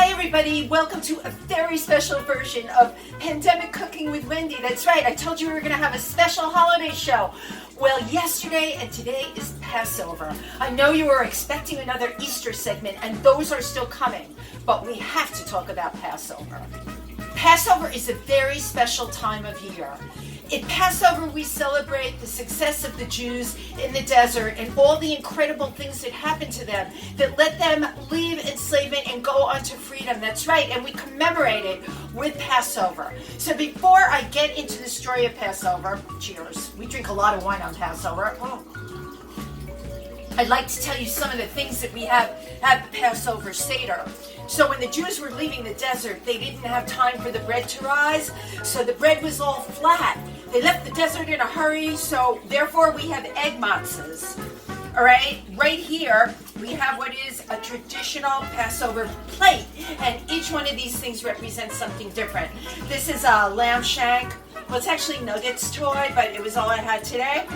Hi everybody, welcome to a very special version of Pandemic Cooking with Wendy. That's right, I told you we were going to have a special holiday show. Well, yesterday and today is Passover. I know you were expecting another Easter segment, and those are still coming, but we have to talk about Passover. Passover is a very special time of year. At Passover, we celebrate the success of the Jews in the desert and all the incredible things that happened to them that let them leave enslavement and go on to freedom. That's right, and we commemorate it with Passover. So before I get into the story of Passover, cheers, we drink a lot of wine on Passover. I'd like to tell you some of the things that we have at the Passover Seder. So when the Jews were leaving the desert, they didn't have time for the bread to rise, so the bread was all flat. They left the desert in a hurry, so therefore we have egg matzahs. All right, right here we have what is a traditional Passover plate, and each one of these things represents something different. This is a lamb shank. Well, it's actually nuggets toy, but it was all I had today.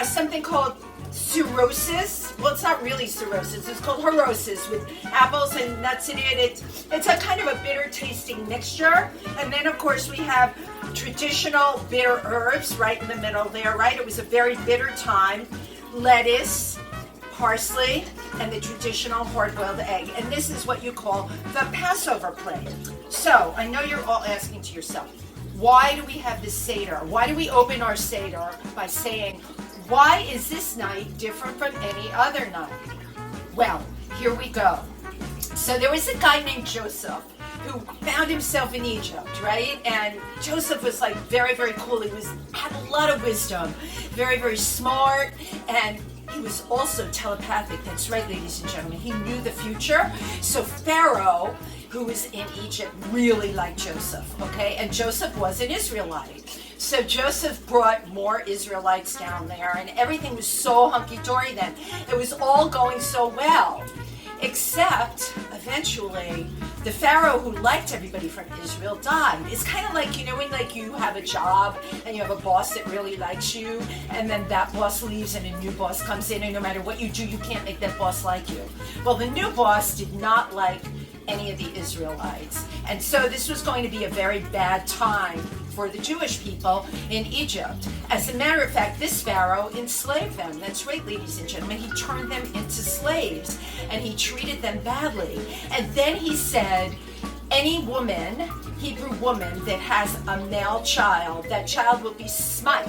Something called cirrhosis. Well, it's not really cirrhosis. It's called harosis with apples and nuts in it. It's a kind of a bitter tasting mixture. And then, of course, we have traditional bitter herbs right in the middle there, right? It was a very bitter time. Lettuce, parsley, and the traditional hard-boiled egg. And this is what you call the Passover plate. So, I know you're all asking to yourself, why do we have this Seder? Why do we open our Seder by saying, why is this night different from any other night? Well, here we go. So there was a guy named Joseph who found himself in Egypt, right? And Joseph was like very, very cool. He had a lot of wisdom, very, very smart, and he was also telepathic. That's right, ladies and gentlemen. He knew the future. So Pharaoh, who was in Egypt, really liked Joseph, okay? And Joseph was an Israelite. So Joseph brought more Israelites down there, and everything was so hunky-dory then. It was all going so well, except eventually the Pharaoh who liked everybody from Israel died. It's kind of like, you know, when like you have a job and you have a boss that really likes you, and then that boss leaves and a new boss comes in, and no matter what you do, you can't make that boss like you. Well, the new boss did not like any of the Israelites. And so this was going to be a very bad time for the Jewish people in Egypt. As a matter of fact, this Pharaoh enslaved them. That's right, ladies and gentlemen. He turned them into slaves, and he treated them badly. And then he said, any woman, Hebrew woman, that has a male child, that child will be smite,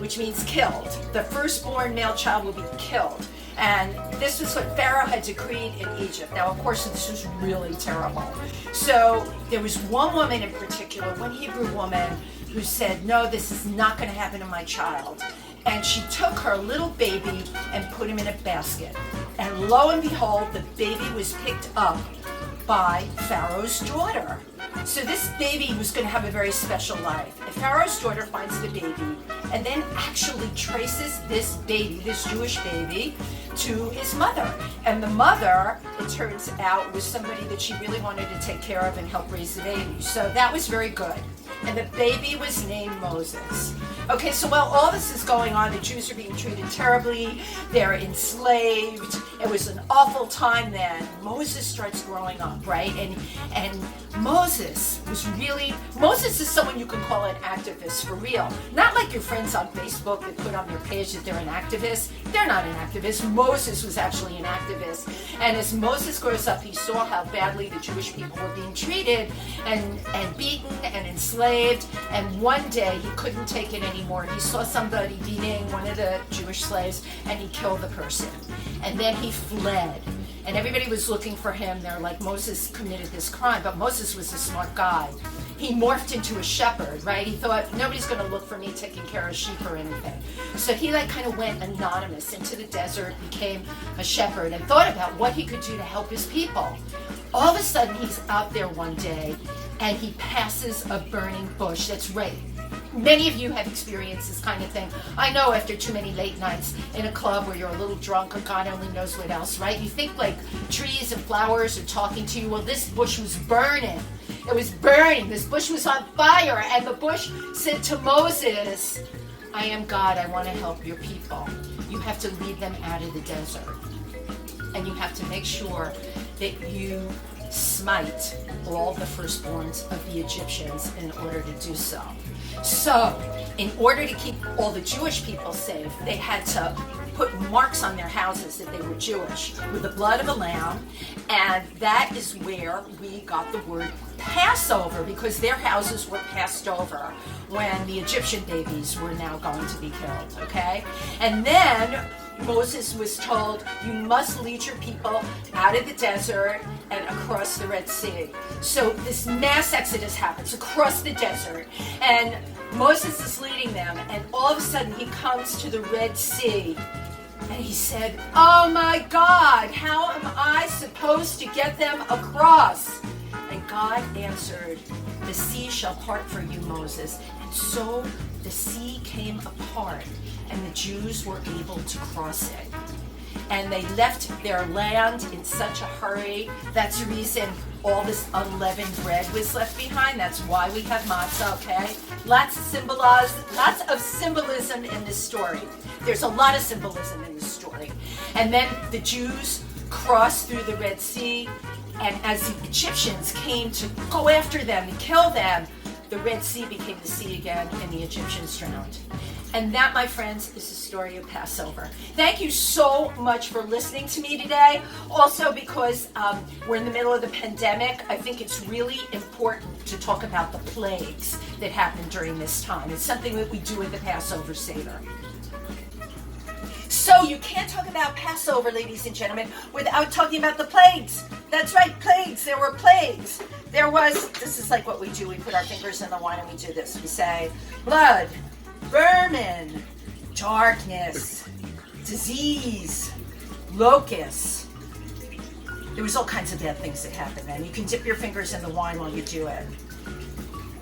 which means killed. The firstborn male child will be killed. And this was what Pharaoh had decreed in Egypt. Now, of course, this was really terrible. So there was one woman in particular, one Hebrew woman, who said, no, this is not going to happen to my child. And she took her little baby and put him in a basket. And lo and behold, the baby was picked up by Pharaoh's daughter. So this baby was going to have a very special life. And Pharaoh's daughter finds the baby and then actually traces this baby, this Jewish baby, to his mother. And the mother, it turns out, was somebody that she really wanted to take care of and help raise the baby. So that was very good. And the baby was named Moses. Okay, so while all this is going on, the Jews are being treated terribly. They're enslaved. It was an awful time then. Moses starts growing up, right? And Moses is someone you can call an activist for real. Not like your friends on Facebook that put on their page that they're an activist. They're not an activist. Moses was actually an activist. And as Moses grows up, he saw how badly the Jewish people were being treated and beaten and enslaved. And one day he couldn't take it anymore. He saw somebody beating one of the Jewish slaves, and he killed the person. And then he fled. And everybody was looking for him. They're like, Moses committed this crime. But Moses was a smart guy. He morphed into a shepherd, right? He thought, nobody's going to look for me taking care of sheep or anything. So he like kind of went anonymous into the desert, became a shepherd, and thought about what he could do to help his people. All of a sudden, he's out there one day, and he passes a burning bush. That's right. Many of you have experienced this kind of thing. I know after too many late nights in a club where you're a little drunk or God only knows what else, right? You think like trees and flowers are talking to you. Well, this bush was burning. It was burning. This bush was on fire. And the bush said to Moses, I am God. I want to help your people. You have to lead them out of the desert. And you have to make sure that you smite all the firstborns of the Egyptians in order to do so. So, in order to keep all the Jewish people safe, they had to put marks on their houses that they were Jewish with the blood of a lamb, and that is where we got the word Passover, because their houses were passed over when the Egyptian babies were now going to be killed, okay? And then Moses was told, you must lead your people out of the desert and across the Red Sea. So this mass exodus happens across the desert, and Moses is leading them, and all of a sudden he comes to the Red Sea, and he said, oh my God, how am I supposed to get them across? And God answered, the sea shall part for you, Moses. And so the sea came apart, and the Jews were able to cross it. And they left their land in such a hurry. That's the reason all this unleavened bread was left behind. That's why we have matzah, okay? Lots of symbolism in this story. There's a lot of symbolism in this story. And then the Jews crossed through the Red Sea, and as the Egyptians came to go after them and kill them, the Red Sea became the sea again, and the Egyptians drowned. And that, my friends, is the story of Passover. Thank you so much for listening to me today. Also, because we're in the middle of the pandemic, I think it's really important to talk about the plagues that happened during this time. It's something that we do in the Passover Seder. So you can't talk about Passover, ladies and gentlemen, without talking about the plagues. That's right, plagues. There were plagues. This is like what we do. We put our fingers in the wine and we do this. We say, blood, vermin, darkness, disease, locusts. There was all kinds of bad things that happened, and you can dip your fingers in the wine while you do it.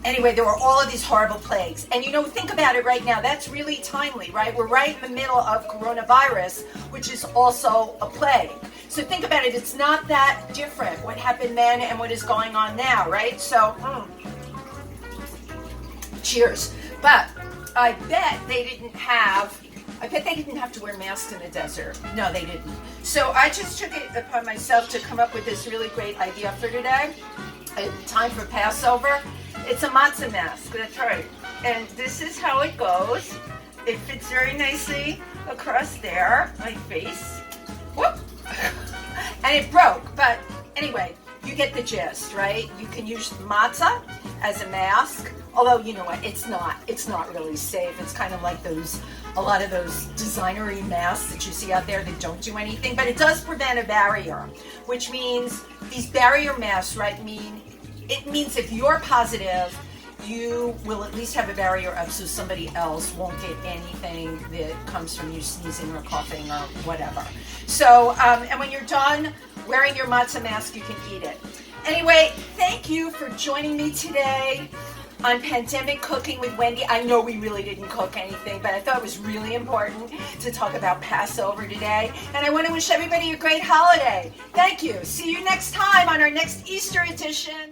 Anyway, there were all of these horrible plagues. And think about it right now. That's really timely, right? We're right in the middle of coronavirus, which is also a plague. So think about it. It's not that different, what happened then and what is going on now, right? So, cheers. But I bet they didn't have to wear masks in the desert. No, they didn't. So I just took it upon myself to come up with this really great idea for today. Time for Passover. It's a matzah mask, that's right. And this is how it goes. It fits very nicely across there, my face. Whoop! And it broke, but anyway, you get the gist, right? You can use matzah as a mask, although you know what, it's not really safe. It's kind of like a lot of those designery masks that you see out there that don't do anything, but it does prevent a barrier, which means these barrier masks, right, it means if you're positive, you will at least have a barrier up so somebody else won't get anything that comes from you sneezing or coughing or whatever. So, and when you're done wearing your matzah mask, you can eat it. Anyway, thank you for joining me today on Pandemic Cooking with Wendy. I know we really didn't cook anything, but I thought it was really important to talk about Passover today. And I want to wish everybody a great holiday. Thank you. See you next time on our next Easter edition.